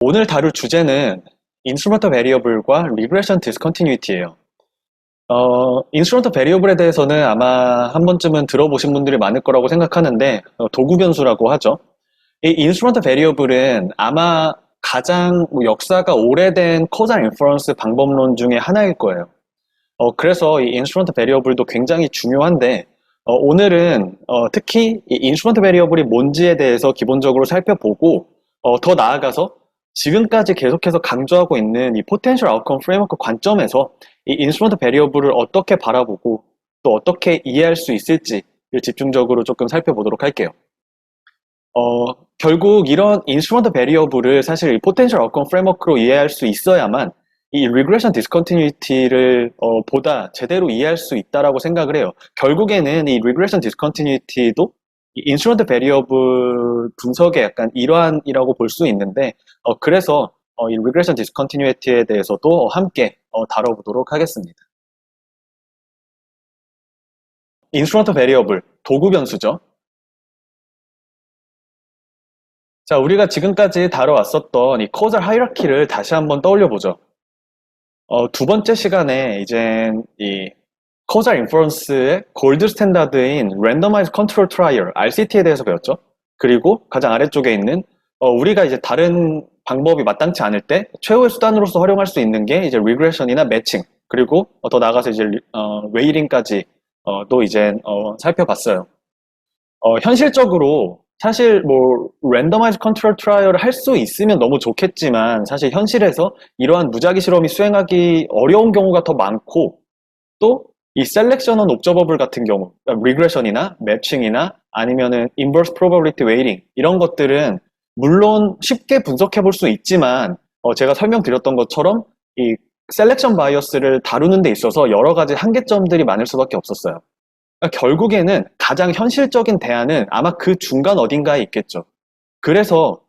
오늘 다룰 주제는 인스트루먼트 베리어블과 리그레션 디스컨티뉴이티예요. 인스트루먼트 베리어블에 대해서는 아마 한 번쯤은 들어보신 분들이 많을 거라고 생각하는데 도구 변수라고 하죠. 이 인스트루먼트 베리어블은 아마 가장 역사가 오래된 코잘 인퍼런스 방법론 중에 하나일 거예요. 그래서 이 인스트루먼트 베리어블도 굉장히 중요한데 오늘은 특히 이 인스트루먼트 베리어블이 뭔지에 대해서 기본적으로 살펴보고 더 나아가서 지금까지 계속해서 강조하고 있는 이 포텐셜 아웃컴 프레임워크 관점에서 이 인스트루먼트 베리어블을 어떻게 바라보고 또 어떻게 이해할 수 있을지를 집중적으로 조금 살펴보도록 할게요. 결국 이런 인스트루먼트 베리어블을 사실 이 포텐셜 아웃컴 프레임워크로 이해할 수 있어야만 이 리그레션 디스컨티뉴이티를 보다 제대로 이해할 수 있다라고 생각을 해요. 결국에는 이 리그레션 디스컨티뉴이티도 이 인스트루먼트 베리어블 분석의 약간 일환이라고 볼 수 있는데 그래서 이 리그레션 디스컨티뉴이티에 대해서도 함께 다뤄보도록 하겠습니다. 인스트루먼트 베리어블, 도구 변수죠. 자, 우리가 지금까지 다뤄왔었던 이 코잘 하이라키를 다시 한번 떠올려보죠. 두 번째 시간에 이제 이 코잘 인퍼런스의 골드 스탠다드인 랜더마이즈 컨트롤 트라이얼 RCT에 대해서 배웠죠. 그리고 가장 아래쪽에 있는 우리가 이제 다른 방법이 마땅치 않을 때 최후의 수단으로서 활용할 수 있는 게 이제 리그레션이나 매칭, 그리고 더 나아가서 이제 웨이링까지 또 이제 살펴봤어요. 현실적으로 사실 뭐 랜더마이즈 컨트롤 트라이얼을 할 수 있으면 너무 좋겠지만 사실 현실에서 이러한 무작위 실험이 수행하기 어려운 경우가 더 많고, 또 이 셀렉션 온 옵저버블 같은 경우, 리그레션이나 매칭이나 아니면은 인버스 프로버빌리티 웨이팅 이런 것들은 물론 쉽게 분석해 볼 수 있지만 제가 설명드렸던 것처럼 이 셀렉션 바이어스를 다루는 데 있어서 여러 가지 한계점들이 많을 수밖에 없었어요. 그러니까 결국에는 가장 현실적인 대안은 아마 그 중간 어딘가에 있겠죠. 그래서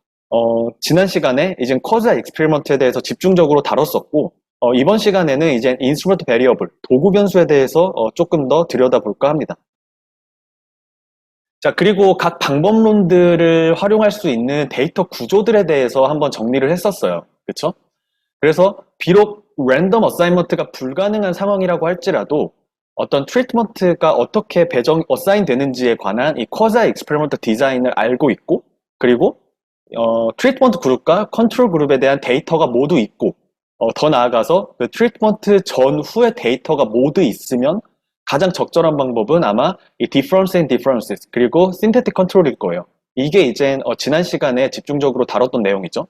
지난 시간에 이제 쿼자 익스페리먼트에 대해서 집중적으로 다뤘었고, 이번 시간에는 이제 인스트루먼트 베리어블, 도구 변수에 대해서 조금 더 들여다볼까 합니다. 자, 그리고 각 방법론들을 활용할 수 있는 데이터 구조들에 대해서 한번 정리를 했었어요. 그렇죠? 그래서 비록 랜덤 어사인먼트가 불가능한 상황이라고 할지라도 어떤 트리트먼트가 어떻게 어사인 되는지에 관한 이 쿼자 익스페리먼트 디자인을 알고 있고, 그리고 트리트먼트 그룹과 컨트롤 그룹에 대한 데이터가 모두 있고, 더 나아가서 그 트리트먼트 전후의 데이터가 모두 있으면 가장 적절한 방법은 아마 이 difference in differences 그리고 synthetic control일 거예요. 이게 이제 지난 시간에 집중적으로 다뤘던 내용이죠.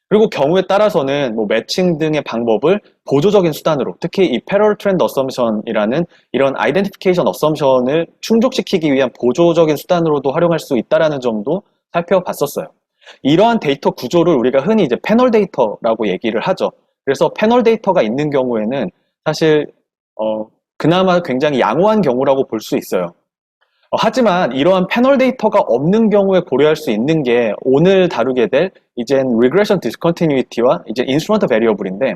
그리고 경우에 따라서는 뭐 매칭 등의 방법을 보조적인 수단으로, 특히 이 패럴 트렌드 어썸션이라는 이런 아이덴티피케이션 어썸션을 충족시키기 위한 보조적인 수단으로도 활용할 수 있다라는 점도 살펴봤었어요. 이러한 데이터 구조를 우리가 흔히 이제 패널 데이터라고 얘기를 하죠. 그래서 패널 데이터가 있는 경우에는 사실 그나마 굉장히 양호한 경우라고 볼 수 있어요. 하지만 이러한 패널 데이터가 없는 경우에 고려할 수 있는 게 오늘 다루게 될 이젠 리그레션 디스컨티뉴이티와 이제 인스트루먼트 베리어블인데,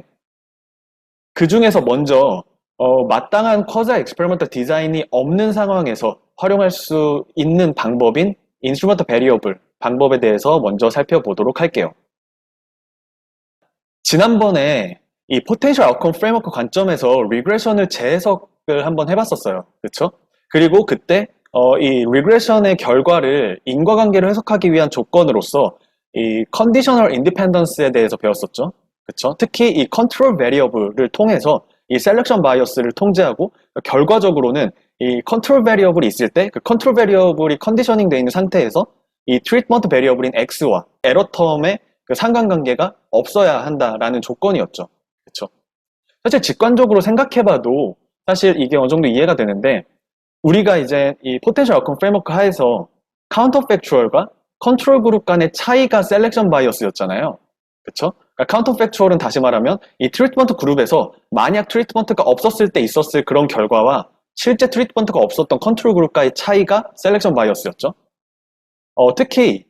그 중에서 먼저 마땅한 쿼자 익스페리먼트 디자인이 없는 상황에서 활용할 수 있는 방법인 인스트루먼트 베리어블 방법에 대해서 먼저 살펴보도록 할게요. 지난번에 이 포텐셜 아웃컴 프레임워크 관점에서 리그레션을 재해석을 한번 해봤었어요. 그렇죠? 그리고 그때 이 리그레션의 결과를 인과관계로 해석하기 위한 조건으로서 이 컨디셔널 인디펜던스에 대해서 배웠었죠. 그렇죠? 특히 이 컨트롤 베리어블을 통해서 이 셀렉션 바이어스를 통제하고, 결과적으로는 이 컨트롤 베리어블이 있을 때 그 컨트롤 베리어블이 컨디셔닝 되어 있는 상태에서 이 트리트먼트 베리어블인 X와 에러 텀의 그 상관관계가 없어야 한다라는 조건이었죠. 그렇죠? 사실 직관적으로 생각해봐도 사실 이게 어느 정도 이해가 되는데, 우리가 이제 이 포텐셜 아웃컴 프레임워크 하에서 카운터 팩추얼과 컨트롤 그룹 간의 차이가 셀렉션 바이어스였잖아요. 그렇죠? 그러니까 카운터 팩추얼은 다시 말하면 이 트리트먼트 그룹에서 만약 트리트먼트가 없었을 때 있었을 그런 결과와 실제 트리트먼트가 없었던 컨트롤 그룹과의 차이가 셀렉션 바이어스였죠. 특히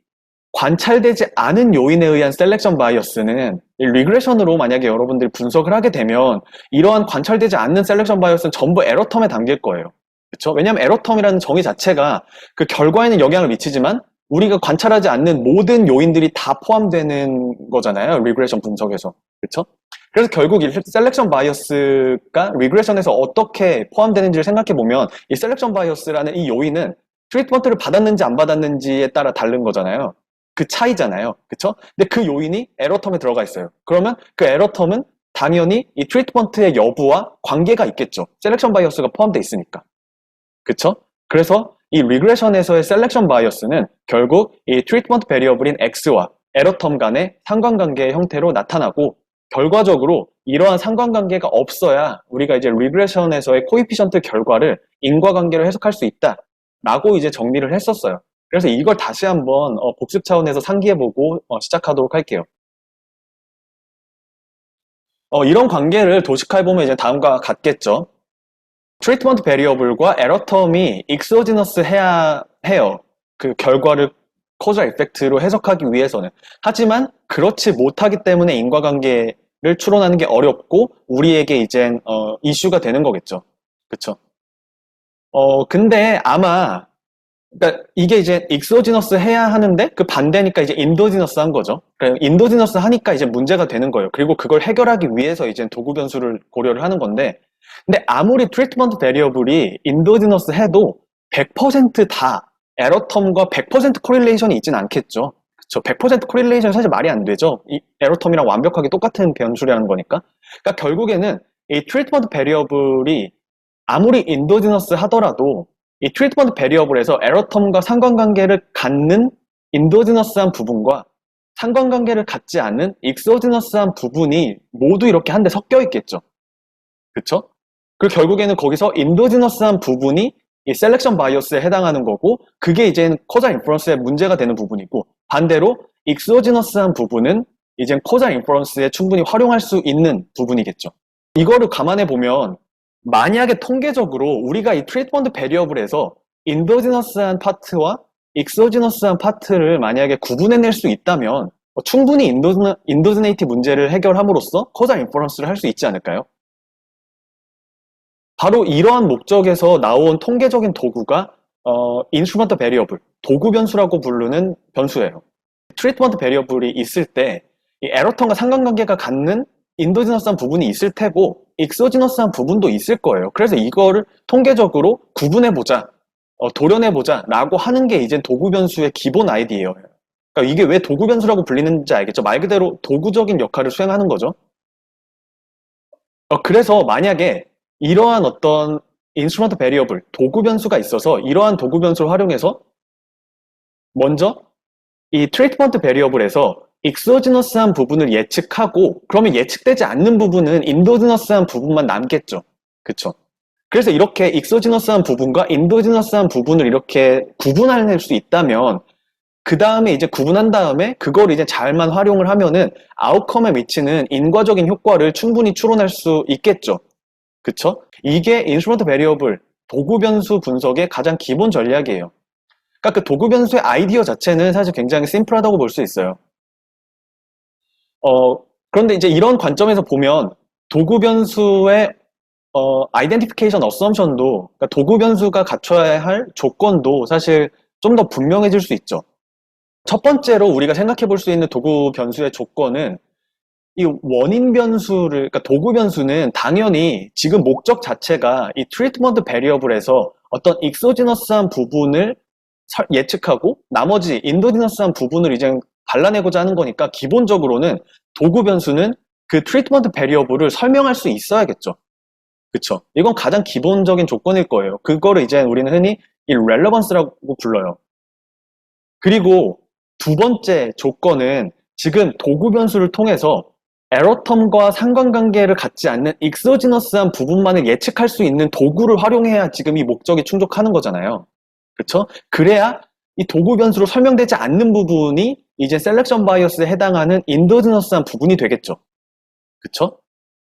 관찰되지 않은 요인에 의한 셀렉션 바이어스는 리그레션으로 만약에 여러분들이 분석을 하게 되면 이러한 관찰되지 않는 셀렉션 바이어스는 전부 에러 텀에 담길 거예요. 그렇죠? 왜냐하면 에러 텀이라는 정의 자체가 그 결과에는 영향을 미치지만 우리가 관찰하지 않는 모든 요인들이 다 포함되는 거잖아요. 리그레션 분석에서. 그렇죠? 그래서 결국 이 셀렉션 바이어스가 리그레션에서 어떻게 포함되는지를 생각해 보면 이 셀렉션 바이어스라는 이 요인은 트리트먼트를 받았는지 안 받았는지에 따라 다른 거잖아요. 그 차이잖아요. 그렇죠? 근데 그 요인이 에러텀에 들어가 있어요. 그러면 그 에러텀은 당연히 이 트리트먼트의 여부와 관계가 있겠죠. 셀렉션 바이어스가 포함되어 있으니까. 그렇죠? 그래서 이 리그레션에서의 셀렉션 바이어스는 결국 이 트리트먼트 베리어블인 X와 에러텀 간의 상관관계의 형태로 나타나고 결과적으로 이러한 상관관계가 없어야 우리가 이제 리그레션에서의 코이피션트 결과를 인과관계로 해석할 수 있다라고 이제 정리를 했었어요. 그래서 이걸 다시 한번 복습 차원에서 상기해보고 시작하도록 할게요. 이런 관계를 도식화해보면 이제 다음과 같겠죠. 트리트먼트 베리어블과 에러텀이 익소지너스 해야 해요. 그 결과를 코저 이펙트로 해석하기 위해서는. 하지만 그렇지 못하기 때문에 인과관계를 추론하는 게 어렵고 우리에게 이젠 이슈가 되는 거겠죠. 그쵸? 근데 아마 그러니까 이게 이제 익소지너스 해야 하는데 그 반대니까 이제 인도지너스 한 거죠. 그러니까 인도지너스 하니까 이제 문제가 되는 거예요. 그리고 그걸 해결하기 위해서 이제 도구 변수를 고려를 하는 건데 근데 아무리 트리트먼트 베리어블이 인도지너스 해도 100%다 에러텀과 100% 코릴레이션이 있진 않겠죠. 그쵸? 100% 코릴레이션 사실 말이 안 되죠. 이 에러텀이랑 완벽하게 똑같은 변수라는 거니까. 그러니까 결국에는 이 트리트먼트 베리어블이 아무리 인도지너스 하더라도 이 트리트먼트 베리어블에서 에러텀과 상관관계를 갖는 인도지너스한 부분과 상관관계를 갖지 않는 익소지너스한 부분이 모두 이렇게 한데 섞여 있겠죠. 그쵸? 그리고 결국에는 거기서 인도지너스한 부분이 이 셀렉션 바이어스에 해당하는 거고 그게 이제 코자 인퍼런스의 문제가 되는 부분이고 반대로 익소지너스한 부분은 이제 코자 인퍼런스에 충분히 활용할 수 있는 부분이겠죠. 이거를 감안해 보면 만약에 통계적으로 우리가 이 트리트먼트 베리어블에서 인도지너스한 파트와 익소지너스한 파트를 만약에 구분해낼 수 있다면 충분히 인도지네이티 문제를 해결함으로써 코자 인퍼런스를 할 수 있지 않을까요? 바로 이러한 목적에서 나온 통계적인 도구가 인스트루먼트 베리어블, 도구 변수라고 부르는 변수예요. 트리트먼트 베리어블이 있을 때 이 에러텀과 상관관계가 갖는 인도지너스한 부분이 있을 테고 익소지너스한 부분도 있을 거예요. 그래서 이거를 통계적으로 구분해보자, 도려내보자 라고 하는 게 이제 도구 변수의 기본 아이디어예요. 그러니까 이게 왜 도구 변수라고 불리는지 알겠죠? 말 그대로 도구적인 역할을 수행하는 거죠. 그래서 만약에 이러한 어떤 인스트루먼트 베리어블, 도구 변수가 있어서 이러한 도구 변수를 활용해서 먼저 이 트리트먼트 베리어블에서 익소지너스한 부분을 예측하고 그러면 예측되지 않는 부분은 인도지너스한 부분만 남겠죠. 그쵸? 그래서 이렇게 익소지너스한 부분과 인도지너스한 부분을 이렇게 구분해낼 수 있다면 그 다음에 이제 구분한 다음에 그걸 이제 잘만 활용을 하면은 아웃컴에 미치는 인과적인 효과를 충분히 추론할 수 있겠죠. 그쵸? 이게 인스트루먼트 베리어블, 도구 변수 분석의 가장 기본 전략이에요. 그러니까 그 도구 변수의 아이디어 자체는 사실 굉장히 심플하다고 볼 수 있어요. 그런데 이제 이런 관점에서 보면 도구 변수의 아이덴티피케이션 어썸션도 그러니까 도구 변수가 갖춰야 할 조건도 사실 좀 더 분명해질 수 있죠. 첫 번째로 우리가 생각해 볼 수 있는 도구 변수의 조건은 이 원인 변수를, 그러니까 도구 변수는 당연히 지금 목적 자체가 이 트리트먼트 베리어블에서 어떤 익소지너스한 부분을 예측하고 나머지 인도지너스한 부분을 이제 발라내고자 하는 거니까 기본적으로는 도구 변수는 그 트리트먼트 베리어블을 설명할 수 있어야겠죠. 그쵸? 이건 가장 기본적인 조건일 거예요. 그거를 이제 우리는 흔히 이 렐러번스라고 불러요. 그리고 두 번째 조건은 지금 도구 변수를 통해서 에러텀과 상관관계를 갖지 않는 익소지너스한 부분만을 예측할 수 있는 도구를 활용해야 지금 이 목적이 충족하는 거잖아요. 그쵸? 그래야 이 도구 변수로 설명되지 않는 부분이 이제 셀렉션 바이어스에 해당하는 인도지너스한 부분이 되겠죠. 그쵸?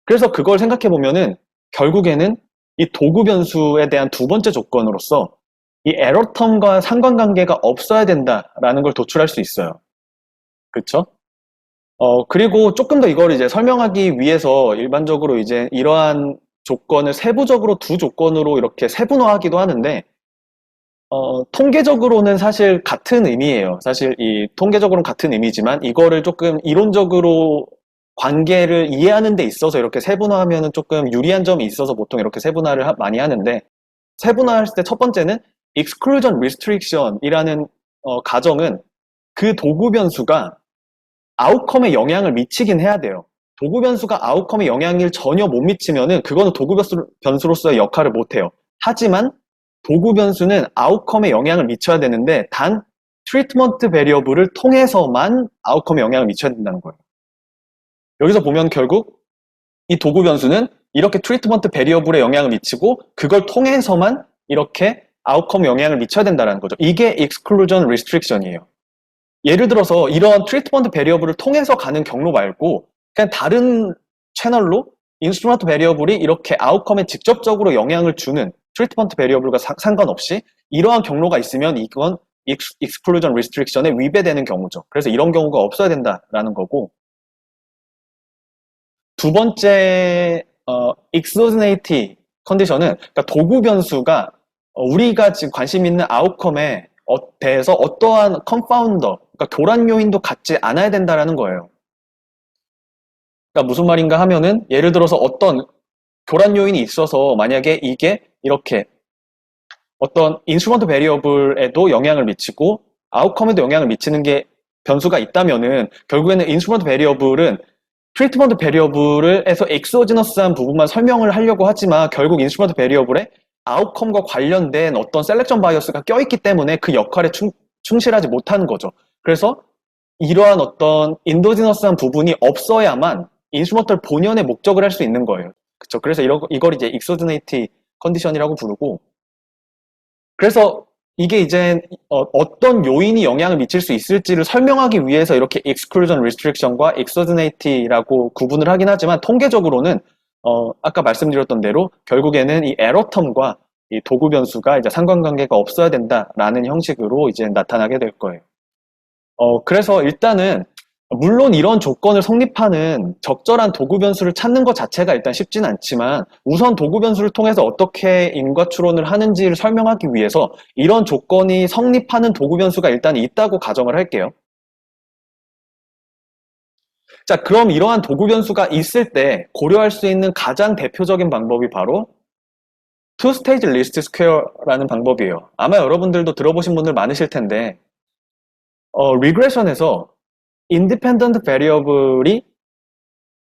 그래서 그걸 생각해 보면은 결국에는 이 도구 변수에 대한 두 번째 조건으로서 이 에러텀과 상관관계가 없어야 된다라는 걸 도출할 수 있어요. 그쵸? 그리고 조금 더 이걸 이제 설명하기 위해서 일반적으로 이제 이러한 조건을 세부적으로 두 조건으로 이렇게 세분화하기도 하는데, 통계적으로는 사실 같은 의미예요. 사실 이 통계적으로는 같은 의미지만 이거를 조금 이론적으로 관계를 이해하는 데 있어서 이렇게 세분화하면은 조금 유리한 점이 있어서 보통 이렇게 세분화를 많이 하는데, 세분화할 때 첫 번째는 exclusion restriction이라는 가정은 그 도구 변수가 아웃컴에 영향을 미치긴 해야 돼요. 도구 변수가 아웃컴에 영향을 전혀 못 미치면은 그거는 도구 변수로서의 역할을 못 해요. 하지만 도구 변수는 아웃컴에 영향을 미쳐야 되는데 단 트리트먼트 베리어블을 통해서만 아웃컴에 영향을 미쳐야 된다는 거예요. 여기서 보면 결국 이 도구 변수는 이렇게 트리트먼트 베리어블에 영향을 미치고 그걸 통해서만 이렇게 아웃컴에 영향을 미쳐야 된다는 거죠. 이게 exclusion restriction이에요. 예를 들어서 이런 트리트먼트 베리어블을 통해서 가는 경로 말고 그냥 다른 채널로 인스트루먼트 베리어블이 이렇게 아웃컴에 직접적으로 영향을 주는 트리트먼트 베리어블과 상관없이 이러한 경로가 있으면 이건 exclusion restriction에 위배되는 경우죠. 그래서 이런 경우가 없어야 된다라는 거고, 두 번째 exogenate 컨디션은 그러니까 도구 변수가 우리가 지금 관심 있는 아웃컴에 대해서 어떠한 컨파운더, 그러니까 교란 요인도 갖지 않아야 된다라는 거예요. 그러니까 무슨 말인가 하면은 예를 들어서 어떤 교란 요인이 있어서 만약에 이게 이렇게 어떤 인스트루먼트 베리어블에도 영향을 미치고 아웃컴에도 영향을 미치는 게 변수가 있다면은 결국에는 인스트루먼트 베리어블은 트리트먼트 베리어블에서 엑소지너스한 부분만 설명을 하려고 하지만 결국 인스트루먼트 베리어블에 아웃컴과 관련된 어떤 셀렉션 바이어스가 껴있기 때문에 그 역할에 충실하지 못하는 거죠. 그래서 이러한 어떤 인도지너스한 부분이 없어야만 인스트루먼트 본연의 목적을 할 수 있는 거예요. 그쵸? 그래서 이걸 이제 익소지네이티 컨디션이라고 부르고, 그래서 이게 이제 어떤 요인이 영향을 미칠 수 있을지를 설명하기 위해서 이렇게 exclusion restriction과 exogenity라고 구분을 하긴 하지만 통계적으로는 아까 말씀드렸던 대로 결국에는 이 에러 텀과 이 도구 변수가 이제 상관관계가 없어야 된다라는 형식으로 이제 나타나게 될 거예요. 그래서 일단은 물론 이런 조건을 성립하는 적절한 도구 변수를 찾는 것 자체가 일단 쉽진 않지만 우선 도구 변수를 통해서 어떻게 인과 추론을 하는지를 설명하기 위해서 이런 조건이 성립하는 도구 변수가 일단 있다고 가정을 할게요. 자, 그럼 이러한 도구 변수가 있을 때 고려할 수 있는 가장 대표적인 방법이 바로 투스테이지 리스트 스퀘어라는 방법이에요. 아마 여러분들도 들어보신 분들 많으실 텐데 리그레션에서 인디펜던트 베리어블이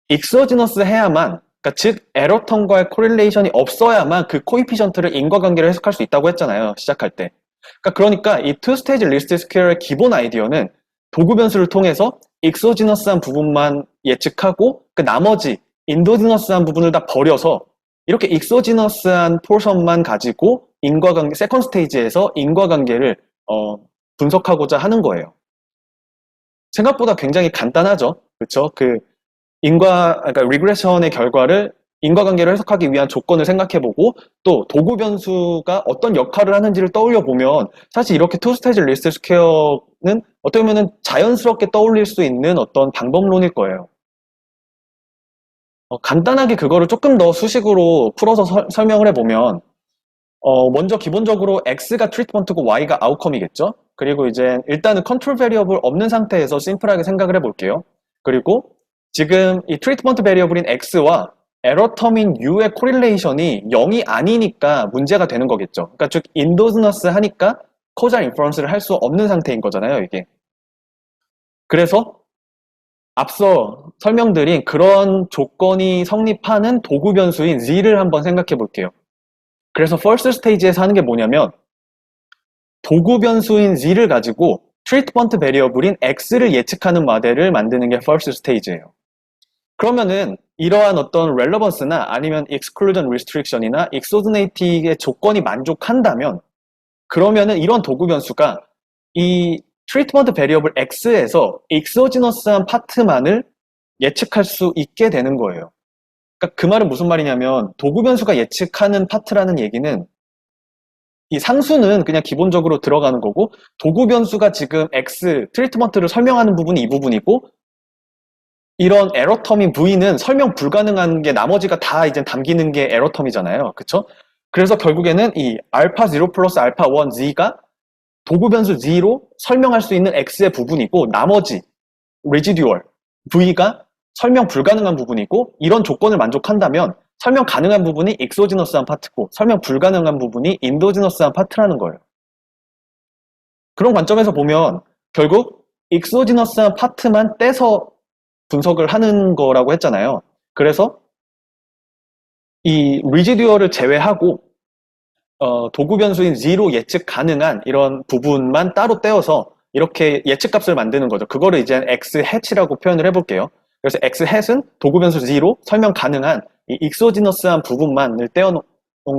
익소지너스 해야만, 그러니까 즉 에러 텀과의 코릴레이션이 없어야만 그 코이피션트를 인과관계로 해석할 수 있다고 했잖아요, 시작할 때. 그러니까 이 투 스테이지 리스트 스퀘어의 기본 아이디어는 도구 변수를 통해서 익소지너스한 부분만 예측하고 그 나머지 인도지너스한 부분을 다 버려서 이렇게 익소지너스한 포션만 가지고 인과관계, 세컨 스테이지에서 인과관계를 분석하고자 하는 거예요. 생각보다 굉장히 간단하죠. 그렇죠? 그러니까 리그레션의 결과를 인과관계를 해석하기 위한 조건을 생각해보고 또 도구 변수가 어떤 역할을 하는지를 떠올려 보면 사실 이렇게 투 스테이지 리스트 스퀘어는 어떻게 보면 자연스럽게 떠올릴 수 있는 어떤 방법론일 거예요. 간단하게 그거를 조금 더 수식으로 풀어서 설명을 해보면 먼저 기본적으로 X가 트리트먼트고 Y가 아웃컴이겠죠? 그리고 이제 일단은 컨트롤 베리어블 없는 상태에서 심플하게 생각을 해볼게요. 그리고 지금 이 트리트먼트 베리어블인 X와 에러 텀인 U의 코릴레이션이 0이 아니니까 문제가 되는 거겠죠. 그러니까 즉 인도지너스 하니까 코잘 인퍼런스를 할 수 없는 상태인 거잖아요, 이게. 그래서 앞서 설명드린 그런 조건이 성립하는 도구 변수인 Z를 한번 생각해 볼게요. 그래서 first stage에서 하는 게 뭐냐면 도구 변수인 Z를 가지고 트리트먼트 베리어블인 X를 예측하는 모델을 만드는 게 first stage예요. 그러면은 이러한 어떤 렐러번스나 아니면 exclusion restriction이나 exogenity의 조건이 만족한다면 그러면은 이런 도구 변수가 이 트리트먼트 베리어블 X에서 exogenous한 파트만을 예측할 수 있게 되는 거예요. 그러니까 그 말은 무슨 말이냐면 도구 변수가 예측하는 파트라는 얘기는 이 상수는 그냥 기본적으로 들어가는 거고 도구 변수가 지금 X 트리트먼트를 설명하는 부분이 이 부분이고 이런 에러 텀인 V는 설명 불가능한 게 나머지가 다 이제 담기는 게 에러 텀이잖아요. 그쵸? 그래서 결국에는 이 알파 0 플러스 알파 1 z가 도구 변수 z로 설명할 수 있는 x의 부분이고 나머지 residual v가 설명 불가능한 부분이고 이런 조건을 만족한다면 설명 가능한 부분이 익소지너스한 파트고 설명 불가능한 부분이 인도지너스한 파트라는 거예요. 그런 관점에서 보면 결국 익소지너스한 파트만 떼서 분석을 하는 거라고 했잖아요. 그래서 이 리지듀얼을 제외하고 도구 변수인 z로 예측 가능한 이런 부분만 따로 떼어서 이렇게 예측값을 만드는 거죠. 그거를 이제 x hat이라고 표현을 해볼게요. 그래서 x hat은 도구 변수 z로 설명 가능한 이 익소지너스한 부분만을 떼어놓은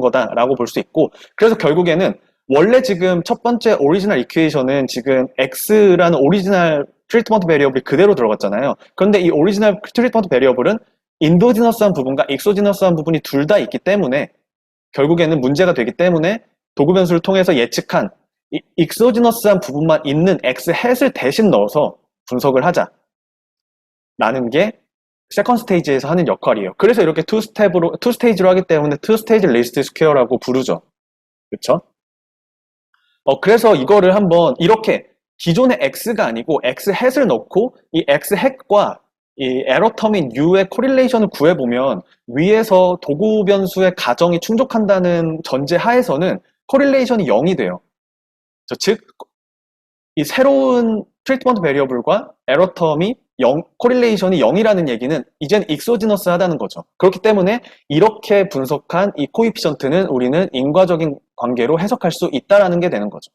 거다라고 볼 수 있고, 그래서 결국에는 원래 지금 첫 번째 오리지널 이퀘이션은 지금 x라는 오리지널 트리트먼트 베리어블이 그대로 들어갔잖아요. 그런데 이 오리지널 트리트먼트 베리어블은 인도지너스한 부분과 익소지너스한 부분이 둘 다 있기 때문에 결국에는 문제가 되기 때문에 도구 변수를 통해서 예측한 이 익소지너스한 부분만 있는 x hat을 대신 넣어서 분석을 하자라는 게 세컨 스테이지에서 하는 역할이에요. 그래서 이렇게 투 스테이지로 하기 때문에 투 스테이지 리스트 스퀘어라고 부르죠. 그렇죠? 그래서 이거를 한번 이렇게 기존의 x가 아니고 x hat을 넣고 이 x hat과 이 에러 텀인 u의 코릴레이션을 구해보면 위에서 도구 변수의 가정이 충족한다는 전제 하에서는 코릴레이션이 0이 돼요. 즉, 이 새로운 트리트먼트 베리어블과 에러 텀이 코릴레이션이 0이라는 얘기는 이젠 익소지너스 하다는 거죠. 그렇기 때문에 이렇게 분석한 이 코이피션트는 우리는 인과적인 관계로 해석할 수 있다라는 게 되는 거죠.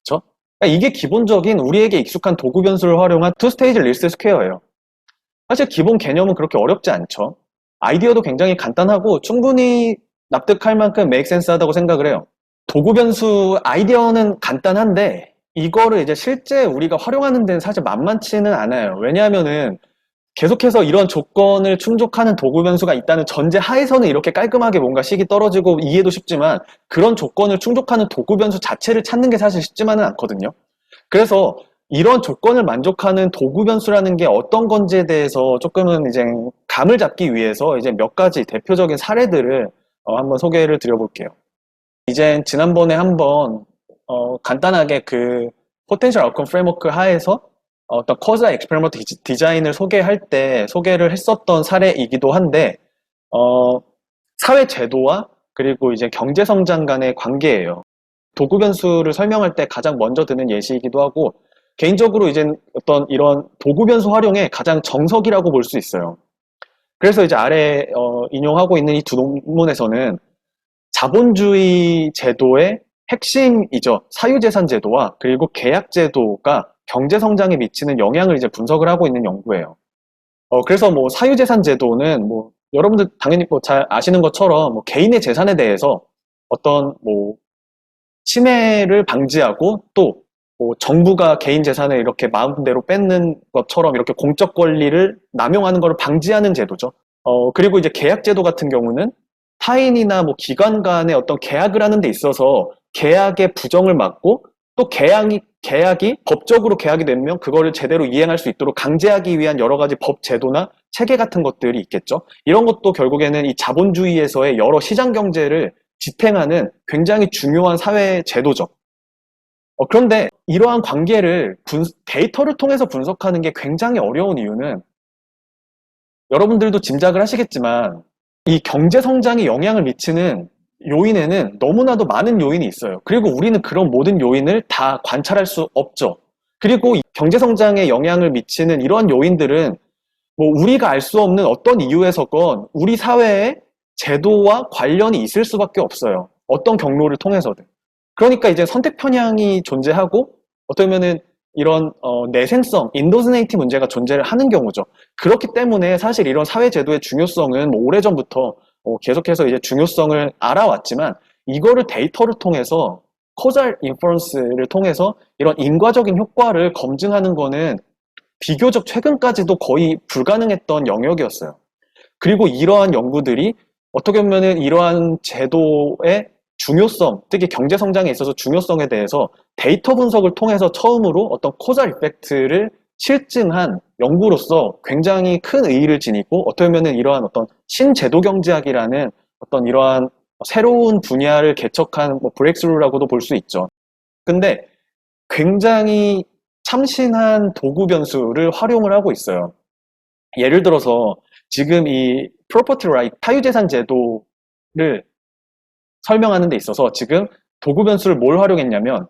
그렇죠? 이게 기본적인 우리에게 익숙한 도구 변수를 활용한 투 스테이지 리스트 스퀘어예요. 사실 기본 개념은 그렇게 어렵지 않죠. 아이디어도 굉장히 간단하고 충분히 납득할 만큼 make sense 하다고 생각을 해요. 도구 변수 아이디어는 간단한데 이거를 이제 실제 우리가 활용하는 데는 사실 만만치는 않아요. 왜냐하면은 계속해서 이런 조건을 충족하는 도구 변수가 있다는 전제 하에서는 이렇게 깔끔하게 뭔가 식이 떨어지고 이해도 쉽지만 그런 조건을 충족하는 도구 변수 자체를 찾는 게 사실 쉽지만은 않거든요. 그래서 이런 조건을 만족하는 도구 변수라는 게 어떤 건지에 대해서 조금은 이제 감을 잡기 위해서 이제 몇 가지 대표적인 사례들을 한번 소개를 드려볼게요. 이제 지난번에 한번 간단하게 그 포텐셜 아웃컴 프레임워크 하에서 어떤 커즈와 익스페리먼트 디자인을 소개할 때 소개를 했었던 사례이기도 한데 사회 제도와 그리고 이제 경제 성장 간의 관계예요. 도구 변수를 설명할 때 가장 먼저 드는 예시이기도 하고 개인적으로 이제 어떤 이런 도구 변수 활용의 가장 정석이라고 볼 수 있어요. 그래서 이제 아래 인용하고 있는 이 두 논문에서는 자본주의 제도의 핵심이죠. 사유재산 제도와 그리고 계약 제도가 경제 성장에 미치는 영향을 이제 분석을 하고 있는 연구예요. 그래서 뭐 사유재산 제도는 뭐 여러분들 당연히 뭐 잘 아시는 것처럼 뭐 개인의 재산에 대해서 어떤 뭐 침해를 방지하고 또 뭐 정부가 개인 재산을 이렇게 마음대로 뺏는 것처럼 이렇게 공적 권리를 남용하는 것을 방지하는 제도죠. 그리고 이제 계약 제도 같은 경우는 타인이나 뭐 기관 간의 어떤 계약을 하는 데 있어서 계약의 부정을 막고 또 계약이 법적으로 계약이 되면 그거를 제대로 이행할 수 있도록 강제하기 위한 여러 가지 법 제도나 체계 같은 것들이 있겠죠. 이런 것도 결국에는 이 자본주의에서의 여러 시장 경제를 지탱하는 굉장히 중요한 사회 제도죠. 그런데 이러한 관계를 데이터를 통해서 분석하는 게 굉장히 어려운 이유는 여러분들도 짐작을 하시겠지만 이 경제 성장에 영향을 미치는 요인에는 너무나도 많은 요인이 있어요. 그리고 우리는 그런 모든 요인을 다 관찰할 수 없죠. 그리고 경제 성장에 영향을 미치는 이러한 요인들은 뭐 우리가 알 수 없는 어떤 이유에서건 우리 사회의 제도와 관련이 있을 수밖에 없어요. 어떤 경로를 통해서든. 그러니까 이제 선택 편향이 존재하고 어쩌면은 이런 내생성, 인도지네이티 문제가 존재를 하는 경우죠. 그렇기 때문에 사실 이런 사회제도의 중요성은 뭐 오래전부터 계속해서 이제 중요성을 알아왔지만 이거를 데이터를 통해서 코잘 인퍼런스를 통해서 이런 인과적인 효과를 검증하는 거는 비교적 최근까지도 거의 불가능했던 영역이었어요. 그리고 이러한 연구들이 어떻게 보면은 이러한 제도의 중요성, 특히 경제 성장에 있어서 중요성에 대해서 데이터 분석을 통해서 처음으로 어떤 코잘 이펙트를 실증한 연구로서 굉장히 큰 의의를 지니고 어떻게 보면은 이러한 어떤 신제도 경제학이라는 어떤 이러한 새로운 분야를 개척한 뭐 브레이크스루라고도 볼 수 있죠. 근데 굉장히 참신한 도구 변수를 활용을 하고 있어요. 예를 들어서 지금 이 프로퍼티 라이트 사유재산 제도를 설명하는 데 있어서 지금 도구 변수를 뭘 활용했냐면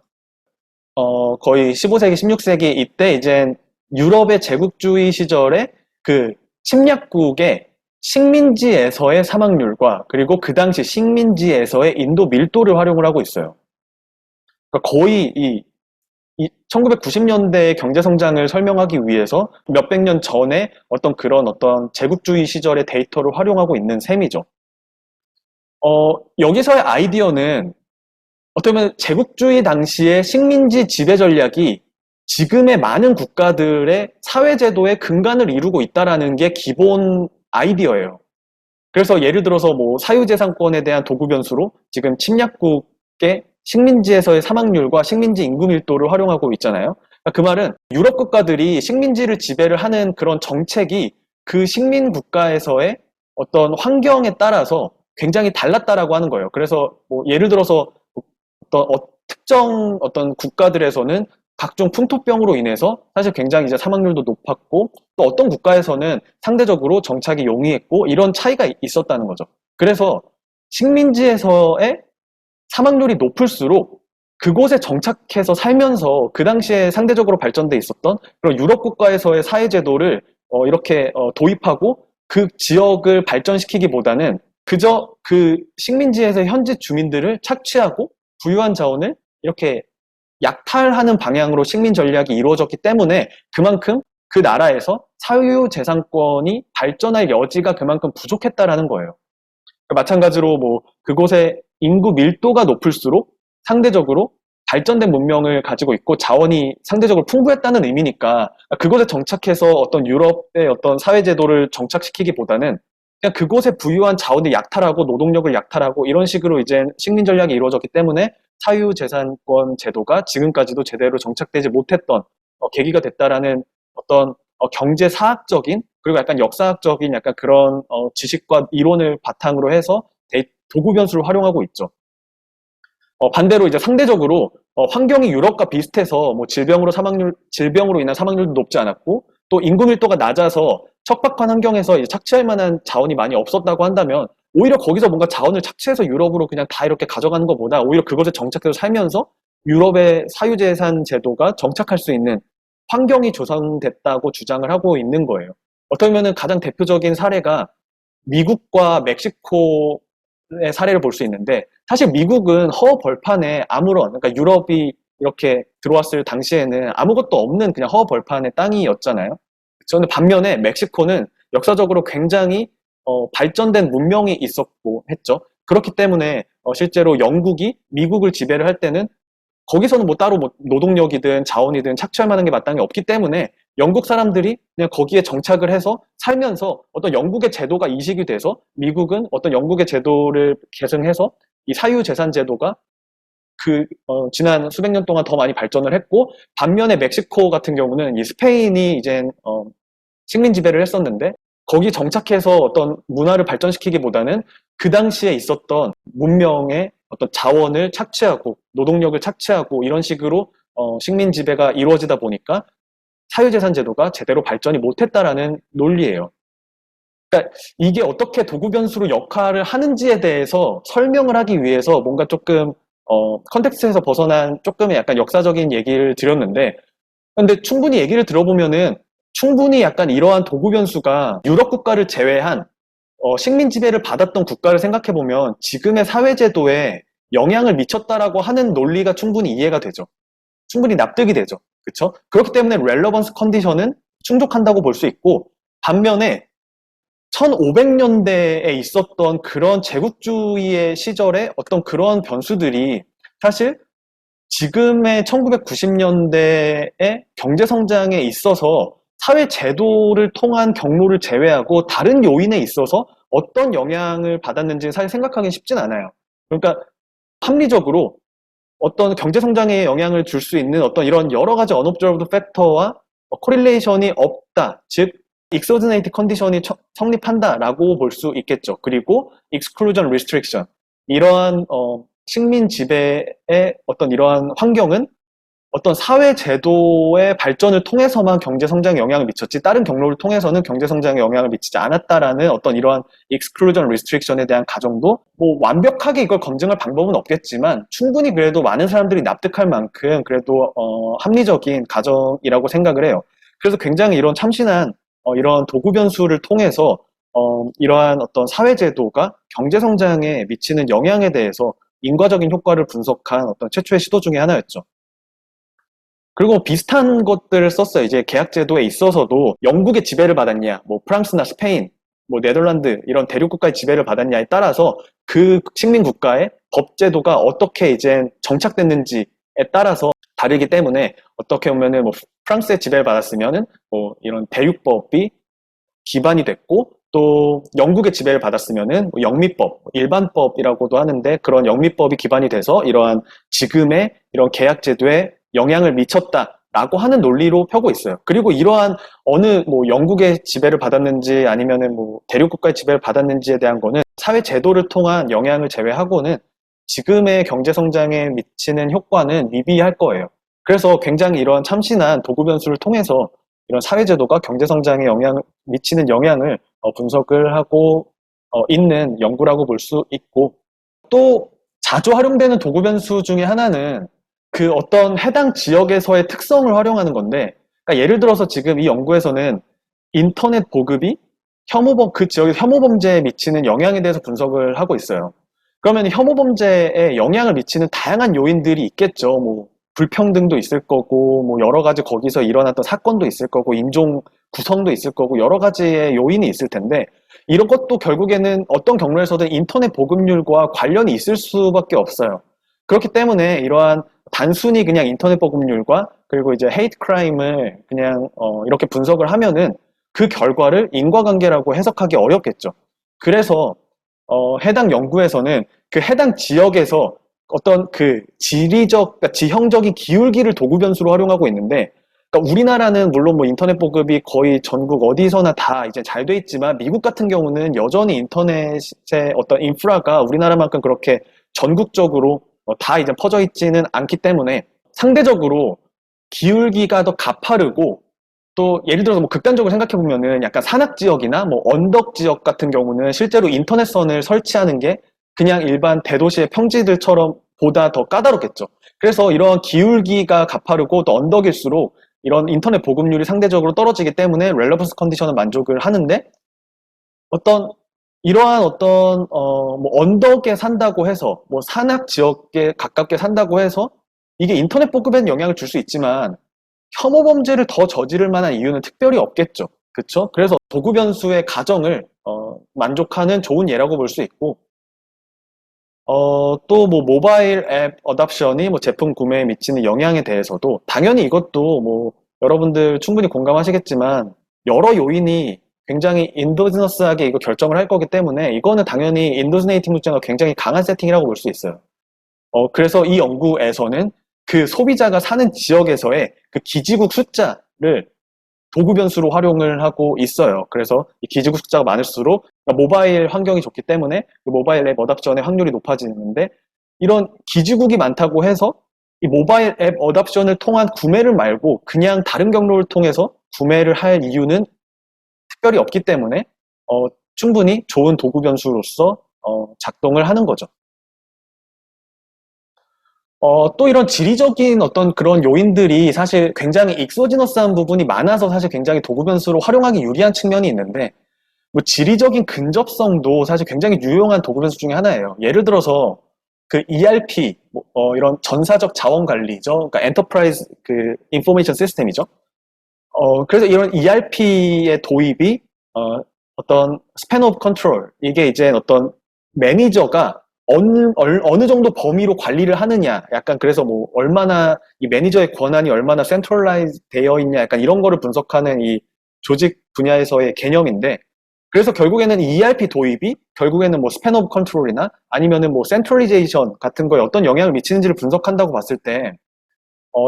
거의 15세기, 16세기 이때 이제 유럽의 제국주의 시절에 그 침략국의 식민지에서의 사망률과 그리고 그 당시 식민지에서의 인도 밀도를 활용을 하고 있어요. 그러니까 거의 이 1990년대의 경제 성장을 설명하기 위해서 몇백 년 전에 어떤 제국주의 시절의 데이터를 활용하고 있는 셈이죠. 여기서의 아이디어는 어떻게 보면 제국주의 당시의 식민지 지배 전략이 지금의 많은 국가들의 사회제도의 근간을 이루고 있다라는 게 기본 아이디어예요. 그래서 예를 들어서 뭐 사유재산권에 대한 도구 변수로 지금 침략국의 식민지에서의 사망률과 식민지 인구 밀도를 활용하고 있잖아요. 그러니까 그 말은 유럽 국가들이 식민지를 지배를 하는 그런 정책이 그 식민 국가에서의 어떤 환경에 따라서 굉장히 달랐다라고 하는 거예요. 그래서 뭐 예를 들어서 특정 국가들에서는 각종 풍토병으로 인해서 사실 굉장히 이제 사망률도 높았고 또 어떤 국가에서는 상대적으로 정착이 용이했고 이런 차이가 있었다는 거죠. 그래서 식민지에서의 사망률이 높을수록 그곳에 정착해서 살면서 그 당시에 상대적으로 발전돼 있었던 그런 유럽 국가에서의 사회제도를 이렇게 도입하고 그 지역을 발전시키기보다는 그저 그 식민지에서 현지 주민들을 착취하고 부유한 자원을 이렇게 약탈하는 방향으로 식민 전략이 이루어졌기 때문에 그만큼 그 나라에서 사유재산권이 발전할 여지가 그만큼 부족했다라는 거예요. 마찬가지로 뭐 그곳의 인구 밀도가 높을수록 상대적으로 발전된 문명을 가지고 있고 자원이 상대적으로 풍부했다는 의미니까 그곳에 정착해서 어떤 유럽의 어떤 사회제도를 정착시키기보다는 그냥 그곳에 부유한 자원을 약탈하고 노동력을 약탈하고 이런 식으로 이제 식민 전략이 이루어졌기 때문에 사유재산권 제도가 지금까지도 제대로 정착되지 못했던 계기가 됐다라는 어떤 경제사학적인 그리고 약간 역사학적인 약간 그런 지식과 이론을 바탕으로 해서 도구 변수를 활용하고 있죠. 반대로 이제 상대적으로 환경이 유럽과 비슷해서 뭐 질병으로 인한 사망률도 높지 않았고 또 인구 밀도가 낮아서 척박한 환경에서 이제 착취할 만한 자원이 많이 없었다고 한다면 오히려 거기서 뭔가 자원을 착취해서 유럽으로 그냥 다 이렇게 가져가는 것보다 오히려 그것에 정착해서 살면서 유럽의 사유재산 제도가 정착할 수 있는 환경이 조성됐다고 주장을 하고 있는 거예요. 어떻게 보면 가장 대표적인 사례가 미국과 멕시코의 사례를 볼 수 있는데 사실 미국은 허벌판에 아무런 그러니까 유럽이 이렇게 들어왔을 당시에는 아무것도 없는 그냥 허벌판의 땅이었잖아요. 그런데 반면에 멕시코는 역사적으로 굉장히 발전된 문명이 있었고 했죠. 그렇기 때문에 실제로 영국이 미국을 지배를 할 때는 거기서는 뭐 따로 뭐 노동력이든 자원이든 착취할 만한 게 마땅히 없기 때문에 영국 사람들이 그냥 거기에 정착을 해서 살면서 어떤 영국의 제도가 이식이 돼서 미국은 어떤 영국의 제도를 계승해서 이 사유재산 제도가 지난 수백 년 동안 더 많이 발전을 했고 반면에 멕시코 같은 경우는 이 스페인이 이제 식민 지배를 했었는데 거기 정착해서 어떤 문화를 발전시키기보다는 그 당시에 있었던 문명의 어떤 자원을 착취하고 노동력을 착취하고 이런 식으로 식민 지배가 이루어지다 보니까 사유재산 제도가 제대로 발전이 못했다라는 논리예요. 그러니까 이게 어떻게 도구 변수로 역할을 하는지에 대해서 설명을 하기 위해서 뭔가 조금 컨텍스트에서 벗어난 조금의 약간 역사적인 얘기를 드렸는데 근데 충분히 얘기를 들어보면은 충분히 약간 이러한 도구 변수가 유럽 국가를 제외한 식민 지배를 받았던 국가를 생각해보면 지금의 사회제도에 영향을 미쳤다라고 하는 논리가 충분히 이해가 되죠. 충분히 납득이 되죠. 그렇죠? 그렇기 때문에 렐러번스 컨디션은 충족한다고 볼 수 있고 반면에 1500년대에 있었던 그런 제국주의의 시절에 어떤 그런 변수들이 사실 지금의 1990년대의 경제성장에 있어서 사회제도를 통한 경로를 제외하고 다른 요인에 있어서 어떤 영향을 받았는지 사실 생각하기 쉽진 않아요. 그러니까 합리적으로 어떤 경제성장에 영향을 줄 수 있는 어떤 이런 여러 가지 unobserved factor와 코릴레이션이 없다. 즉, exogenate 컨디션이 성립한다라고 볼 수 있겠죠. 그리고 exclusion restriction. 이러한 식민 지배의 어떤 이러한 환경은 어떤 사회 제도의 발전을 통해서만 경제 성장에 영향을 미쳤지 다른 경로를 통해서는 경제 성장에 영향을 미치지 않았다라는 어떤 이러한 exclusion restriction에 대한 가정도 뭐 완벽하게 이걸 검증할 방법은 없겠지만 충분히 그래도 많은 사람들이 납득할 만큼 그래도 합리적인 가정이라고 생각을 해요. 그래서 굉장히 이런 참신한 이런 도구 변수를 통해서 이러한 어떤 사회 제도가 경제 성장에 미치는 영향에 대해서 인과적인 효과를 분석한 어떤 최초의 시도 중에 하나였죠. 그리고 비슷한 것들을 썼어요. 이제 계약제도에 있어서도 영국의 지배를 받았냐, 뭐 프랑스나 스페인, 뭐 네덜란드 이런 대륙국가의 지배를 받았냐에 따라서 그 식민 국가의 법제도가 어떻게 이제 정착됐는지에 따라서 다르기 때문에 어떻게 보면은 뭐 프랑스의 지배를 받았으면은 뭐 이런 대륙법이 기반이 됐고 또 영국의 지배를 받았으면은 뭐 영미법, 일반법이라고도 하는데 그런 영미법이 기반이 돼서 이러한 지금의 이런 계약제도에 영향을 미쳤다라고 하는 논리로 펴고 있어요. 그리고 이러한 어느 뭐 영국의 지배를 받았는지 아니면은 뭐 대륙국가의 지배를 받았는지에 대한 거는 사회 제도를 통한 영향을 제외하고는 지금의 경제 성장에 미치는 효과는 미비할 거예요. 그래서 굉장히 이런 참신한 도구 변수를 통해서 이런 사회 제도가 경제 성장에 영향을 미치는 영향을 분석을 하고 있는 연구라고 볼 수 있고 또 자주 활용되는 도구 변수 중에 하나는 그 어떤 해당 지역에서의 특성을 활용하는 건데 그러니까 예를 들어서 지금 이 연구에서는 인터넷 보급이 그 지역의 혐오 범죄에 미치는 영향에 대해서 분석을 하고 있어요. 그러면 혐오 범죄에 영향을 미치는 다양한 요인들이 있겠죠. 뭐 불평등도 있을 거고 뭐 여러 가지 거기서 일어났던 사건도 있을 거고 인종 구성도 있을 거고 여러 가지의 요인이 있을 텐데 이런 것도 결국에는 어떤 경로에서든 인터넷 보급률과 관련이 있을 수밖에 없어요. 그렇기 때문에 이러한 단순히 그냥 인터넷 보급률과 그리고 이제 헤이트 크라임을 그냥 이렇게 분석을 하면은 그 결과를 인과관계라고 해석하기 어렵겠죠. 그래서 해당 연구에서는 그 해당 지역에서 어떤 그 그러니까 지형적인 기울기를 도구 변수로 활용하고 있는데, 그러니까 우리나라는 물론 뭐 인터넷 보급이 거의 전국 어디서나 다 이제 잘 돼 있지만 미국 같은 경우는 여전히 인터넷의 어떤 인프라가 우리나라만큼 그렇게 전국적으로 다 이제 퍼져 있지는 않기 때문에 상대적으로 기울기가 더 가파르고 또 예를 들어서 뭐 극단적으로 생각해 보면은 약간 산악 지역이나 뭐 언덕 지역 같은 경우는 실제로 인터넷선을 설치하는 게 그냥 일반 대도시의 평지들처럼 보다 더 까다롭겠죠. 그래서 이런 기울기가 가파르고 또 언덕일수록 이런 인터넷 보급률이 상대적으로 떨어지기 때문에 렐러번스 컨디션은 만족을 하는데 어떤 이러한 어떤 뭐 언덕에 산다고 해서 뭐 산악 지역에 가깝게 산다고 해서 이게 인터넷 보급에는 영향을 줄 수 있지만 혐오 범죄를 더 저지를 만한 이유는 특별히 없겠죠. 그쵸? 그래서 도구 변수의 가정을 만족하는 좋은 예라고 볼 수 있고 또 뭐 모바일 앱 어답션이 뭐 제품 구매에 미치는 영향에 대해서도 당연히 이것도 뭐 여러분들 충분히 공감하시겠지만 여러 요인이 굉장히 인도지너스하게 이거 결정을 할 거기 때문에 이거는 당연히 인도지네이팅 물자가 굉장히 강한 세팅이라고 볼 수 있어요. 그래서 이 연구에서는 그 소비자가 사는 지역에서의 그 기지국 숫자를 도구 변수로 활용을 하고 있어요. 그래서 이 기지국 숫자가 많을수록 모바일 환경이 좋기 때문에 그 모바일 앱 어답션의 확률이 높아지는데 이런 기지국이 많다고 해서 이 모바일 앱 어답션을 통한 구매를 말고 그냥 다른 경로를 통해서 구매를 할 이유는 특별히 없기 때문에 충분히 좋은 도구 변수로서 작동을 하는 거죠. 또 이런 지리적인 어떤 그런 요인들이 사실 굉장히 익소지너스한 부분이 많아서 사실 굉장히 도구 변수로 활용하기 유리한 측면이 있는데, 뭐 지리적인 근접성도 사실 굉장히 유용한 도구 변수 중에 하나예요. 예를 들어서 그 ERP, 이런 전사적 자원 관리죠. 그러니까 엔터프라이즈 그 인포메이션 시스템이죠. 그래서 이런 ERP의 도입이 어떤 스팬 오브 컨트롤, 이게 이제 어떤 매니저가 어느 정도 범위로 관리를 하느냐, 약간 그래서 뭐 얼마나 이 매니저의 권한이 얼마나 센트럴라이즈 되어 있냐, 약간 이런 거를 분석하는 이 조직 분야에서의 개념인데, 그래서 결국에는 이 ERP 도입이 결국에는 뭐 스팬 오브 컨트롤이나 아니면은 뭐 센트럴리제이션 같은 거에 어떤 영향을 미치는지를 분석한다고 봤을 때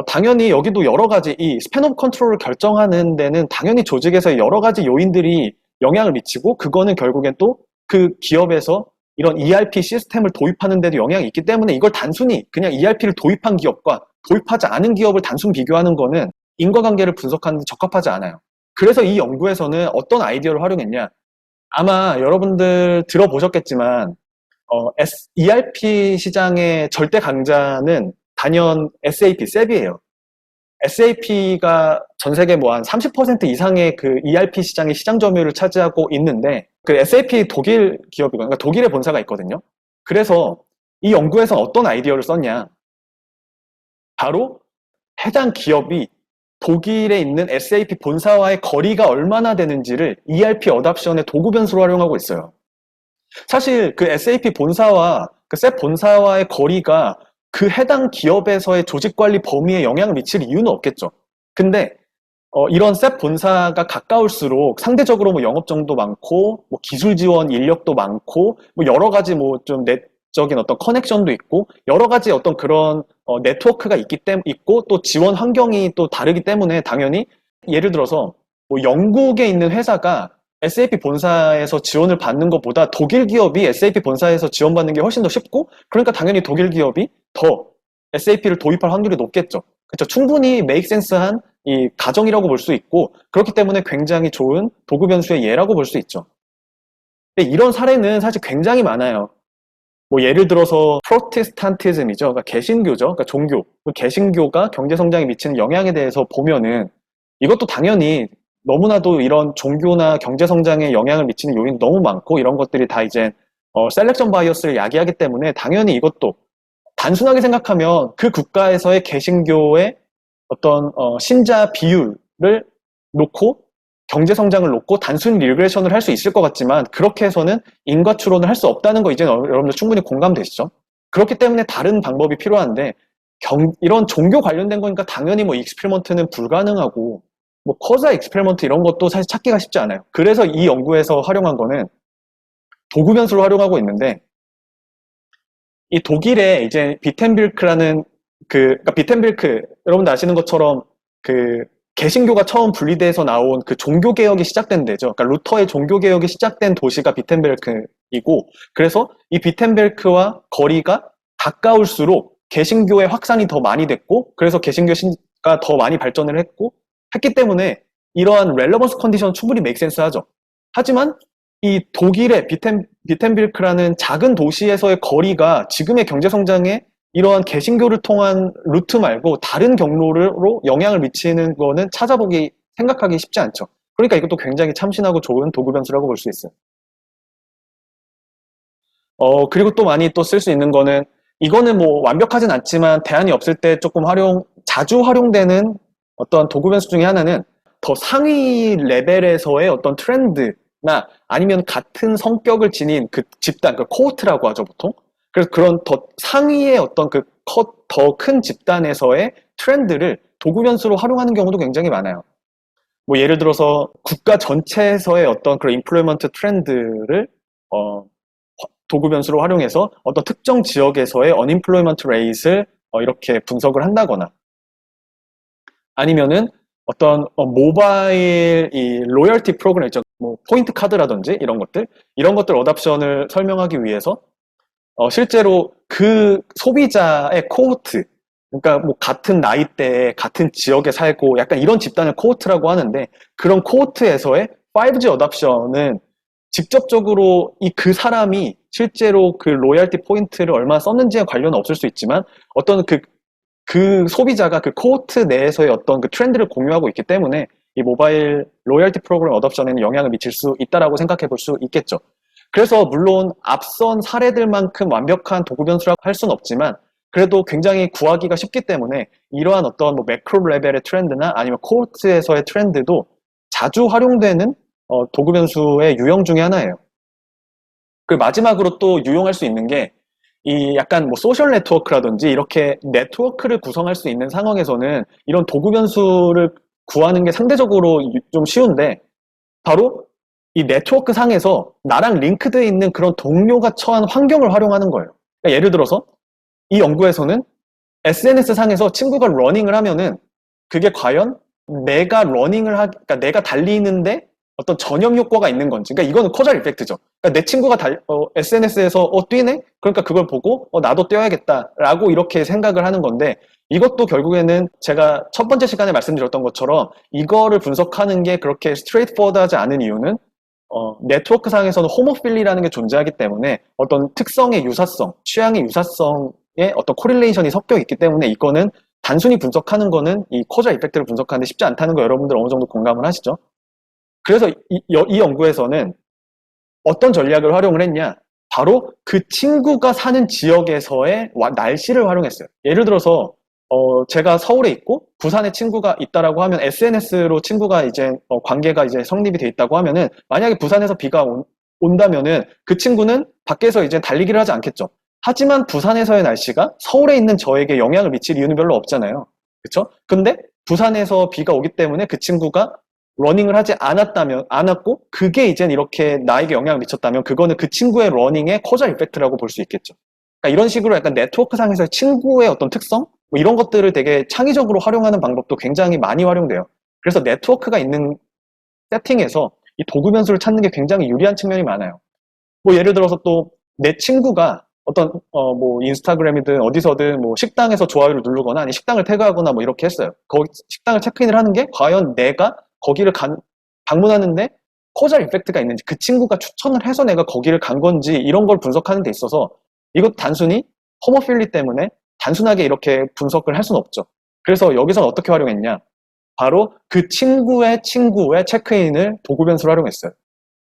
당연히 여기도 여러 가지 이 스팬 오브 컨트롤을 결정하는 데는 당연히 조직에서 여러 가지 요인들이 영향을 미치고 그거는 결국엔 또 그 기업에서 이런 ERP 시스템을 도입하는 데도 영향이 있기 때문에 이걸 단순히 그냥 ERP를 도입한 기업과 도입하지 않은 기업을 단순 비교하는 거는 인과관계를 분석하는 데 적합하지 않아요. 그래서 이 연구에서는 어떤 아이디어를 활용했냐? 아마 여러분들 들어보셨겠지만 ERP 시장의 절대 강자는 단연 SAP, 셉이에요. SAP가 전 세계 뭐 한 30% 이상의 그 ERP 시장의 시장 점유율을 차지하고 있는데 그 SAP 독일 기업이거든요. 그러니까 독일에 본사가 있거든요. 그래서 이 연구에서는 어떤 아이디어를 썼냐? 바로 해당 기업이 독일에 있는 SAP 본사와의 거리가 얼마나 되는지를 ERP 어답션의 도구 변수로 활용하고 있어요. 사실 그 SAP 본사와 그 셉 본사와의 거리가 그 해당 기업에서의 조직 관리 범위에 영향을 미칠 이유는 없겠죠. 근데 이런 셉 본사가 가까울수록 상대적으로 뭐 영업정도 많고 뭐 기술 지원 인력도 많고 뭐 여러 가지 뭐 좀 내적인 어떤 커넥션도 있고 여러 가지 어떤 그런 네트워크가 있고 또 지원 환경이 또 다르기 때문에 당연히 예를 들어서 뭐 영국에 있는 회사가 SAP 본사에서 지원을 받는 것보다 독일 기업이 SAP 본사에서 지원받는 게 훨씬 더 쉽고 그러니까 당연히 독일 기업이 더 SAP를 도입할 확률이 높겠죠. 그렇죠. 충분히 make sense한 이 가정이라고 볼 수 있고 그렇기 때문에 굉장히 좋은 도구 변수의 예라고 볼 수 있죠. 근데 이런 사례는 사실 굉장히 많아요. 뭐 예를 들어서 프로테스탄티즘이죠. 그러니까 개신교죠. 그러니까 종교. 그 개신교가 경제 성장에 미치는 영향에 대해서 보면은 이것도 당연히 너무나도 이런 종교나 경제 성장에 영향을 미치는 요인이 너무 많고 이런 것들이 다 이제 셀렉션 바이어스를 야기하기 때문에 당연히 이것도 단순하게 생각하면 그 국가에서의 개신교의 어떤 신자 비율을 놓고 경제 성장을 놓고 단순히 리그레션을 할 수 있을 것 같지만 그렇게 해서는 인과 추론을 할 수 없다는 거 이제 여러분들 충분히 공감되시죠? 그렇기 때문에 다른 방법이 필요한데 이런 종교 관련된 거니까 당연히 뭐 익스페리먼트는 불가능하고 뭐 커자 익스페리먼트 이런 것도 사실 찾기가 쉽지 않아요. 그래서 이 연구에서 활용한 거는 도구 변수를 활용하고 있는데 이 독일에 이제 비텐빌크라는 그러니까 비텐빌크 여러분들 아시는 것처럼 그 개신교가 처음 분리돼서 나온 그 종교 개혁이 시작된 데죠. 그러니까 루터의 종교 개혁이 시작된 도시가 비텐베르크이고 그래서 이 비텐베르크와 거리가 가까울수록 개신교의 확산이 더 많이 됐고 그래서 개신교 신가 더 많이 발전을 했기 때문에 이러한 렐러번스 컨디션 충분히 메이크 센스 하죠. 하지만 이 독일의 비텐빌크라는 작은 도시에서의 거리가 지금의 경제 성장에 이러한 개신교를 통한 루트 말고 다른 경로로 영향을 미치는 거는 생각하기 쉽지 않죠. 그러니까 이것도 굉장히 참신하고 좋은 도구 변수라고 볼 수 있어요. 그리고 또 많이 또 쓸 수 있는 거는 이거는 뭐 완벽하진 않지만 대안이 없을 때 조금 자주 활용되는 어떤 도구 변수 중에 하나는 더 상위 레벨에서의 어떤 트렌드나 아니면 같은 성격을 지닌 그 집단, 그 코호트라고 하죠, 보통. 그래서 그런 더 상위의 어떤 그 더 큰 집단에서의 트렌드를 도구 변수로 활용하는 경우도 굉장히 많아요. 뭐 예를 들어서 국가 전체에서의 어떤 그런 인플로이먼트 트렌드를 도구 변수로 활용해서 어떤 특정 지역에서의 언임플로이먼트 레이트를 이렇게 분석을 한다거나 아니면은 어떤 모바일 이 로열티 프로그램 있죠. 뭐 포인트 카드라든지 이런 것들 어답션을 설명하기 위해서 실제로 그 소비자의 코호트, 그러니까 뭐 같은 나이대에 같은 지역에 살고 약간 이런 집단을 코호트라고 하는데 그런 코호트에서의 5G 어답션은 직접적으로 그 사람이 실제로 그 로열티 포인트를 얼마나 썼는지에 관련은 없을 수 있지만 어떤 그 소비자가 그 코호트 내에서의 어떤 그 트렌드를 공유하고 있기 때문에 이 모바일 로열티 프로그램 어답션에는 영향을 미칠 수 있다라고 생각해 볼 수 있겠죠. 그래서 물론 앞선 사례들만큼 완벽한 도구 변수라고 할 수는 없지만 그래도 굉장히 구하기가 쉽기 때문에 이러한 어떤 뭐 매크로 레벨의 트렌드나 아니면 코호트에서의 트렌드도 자주 활용되는 도구 변수의 유형 중에 하나예요. 그 마지막으로 또 유용할 수 있는 게 이 약간 뭐 소셜 네트워크라든지 이렇게 네트워크를 구성할 수 있는 상황에서는 이런 도구 변수를 구하는 게 상대적으로 좀 쉬운데 바로 이 네트워크 상에서 나랑 링크되어 있는 그런 동료가 처한 환경을 활용하는 거예요. 그러니까 예를 들어서 이 연구에서는 SNS 상에서 친구가 러닝을 하면은 그게 과연 그러니까 내가 달리는데 어떤 전염 효과가 있는 건지. 그러니까 이거는 코잘 이펙트죠. 그러니까 내 친구가 SNS에서 뛰네? 그러니까 그걸 보고 나도 뛰어야겠다라고 이렇게 생각을 하는 건데, 이것도 결국에는 제가 첫 번째 시간에 말씀드렸던 것처럼 이거를 분석하는 게 그렇게 스트레이트 포워드하지 않은 이유는 네트워크상에서는 호모필리라는 게 존재하기 때문에 어떤 특성의 유사성, 취향의 유사성에 어떤 코릴레이션이 섞여 있기 때문에 이거는 단순히 분석하는 거는 이 코잘 이펙트를 분석하는데 쉽지 않다는 거 여러분들 어느 정도 공감을 하시죠? 그래서 이 연구에서는 어떤 전략을 활용을 했냐? 바로 그 친구가 사는 지역에서의 날씨를 활용했어요. 예를 들어서 제가 서울에 있고 부산에 친구가 있다라고 하면 SNS로 친구가 이제 관계가 이제 성립이 돼 있다고 하면은 만약에 부산에서 비가 온다면은 그 친구는 밖에서 이제 달리기를 하지 않겠죠. 하지만 부산에서의 날씨가 서울에 있는 저에게 영향을 미칠 이유는 별로 없잖아요. 그렇죠? 근데 부산에서 비가 오기 때문에 그 친구가 러닝을 하지 않았고, 그게 이젠 이렇게 나에게 영향을 미쳤다면, 그거는 그 친구의 러닝의 코잘 이펙트라고 볼 수 있겠죠. 그러니까 이런 식으로 약간 네트워크상에서의 친구의 어떤 특성? 뭐 이런 것들을 되게 창의적으로 활용하는 방법도 굉장히 많이 활용돼요. 그래서 네트워크가 있는 세팅에서 이 도구 변수를 찾는 게 굉장히 유리한 측면이 많아요. 뭐 예를 들어서 또 내 친구가 어떤 뭐 인스타그램이든 어디서든 뭐 식당에서 좋아요를 누르거나 아니 식당을 태그하거나 뭐 이렇게 했어요. 거기 식당을 체크인을 하는 게 과연 내가 거기를 방문하는데 코잘 이펙트가 있는지, 그 친구가 추천을 해서 내가 거기를 간 건지, 이런 걸 분석하는 데 있어서 이것 단순히 호모필리 때문에 단순하게 이렇게 분석을 할 수는 없죠. 그래서 여기서 어떻게 활용했냐? 바로 그 친구의 친구의 체크인을 도구 변수로 활용했어요.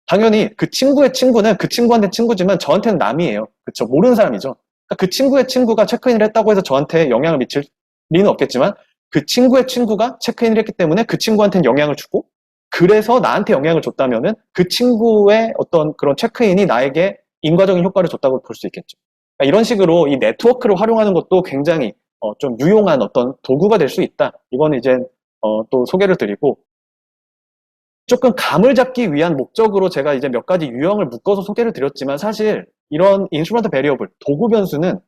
당연히 그 친구의 친구는 그 친구한테 친구지만 저한테는 남이에요. 그렇죠? 모르는 사람이죠. 그러니까 그 친구의 친구가 체크인을 했다고 해서 저한테 영향을 미칠 리는 없겠지만, 그 친구의 친구가 체크인을 했기 때문에 그 친구한테는 영향을 주고, 그래서 나한테 영향을 줬다면은 그 친구의 어떤 그런 체크인이 나에게 인과적인 효과를 줬다고 볼 수 있겠죠. 그러니까 이런 식으로 이 네트워크를 활용하는 것도 굉장히 좀 유용한 어떤 도구가 될 수 있다. 이거는 이제 또 소개를 드리고, 조금 감을 잡기 위한 목적으로 제가 이제 몇 가지 유형을 묶어서 소개를 드렸지만, 사실 이런 인스트루먼트 베리어블, 도구 변수는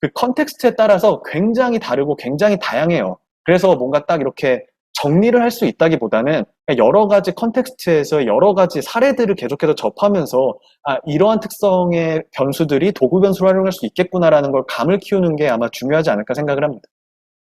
그 컨텍스트에 따라서 굉장히 다르고 굉장히 다양해요. 그래서 뭔가 딱 이렇게 정리를 할 수 있다기보다는 여러 가지 컨텍스트에서 여러 가지 사례들을 계속해서 접하면서 이러한 특성의 변수들이 도구 변수로 활용할 수 있겠구나라는 걸 감을 키우는 게 아마 중요하지 않을까 생각을 합니다.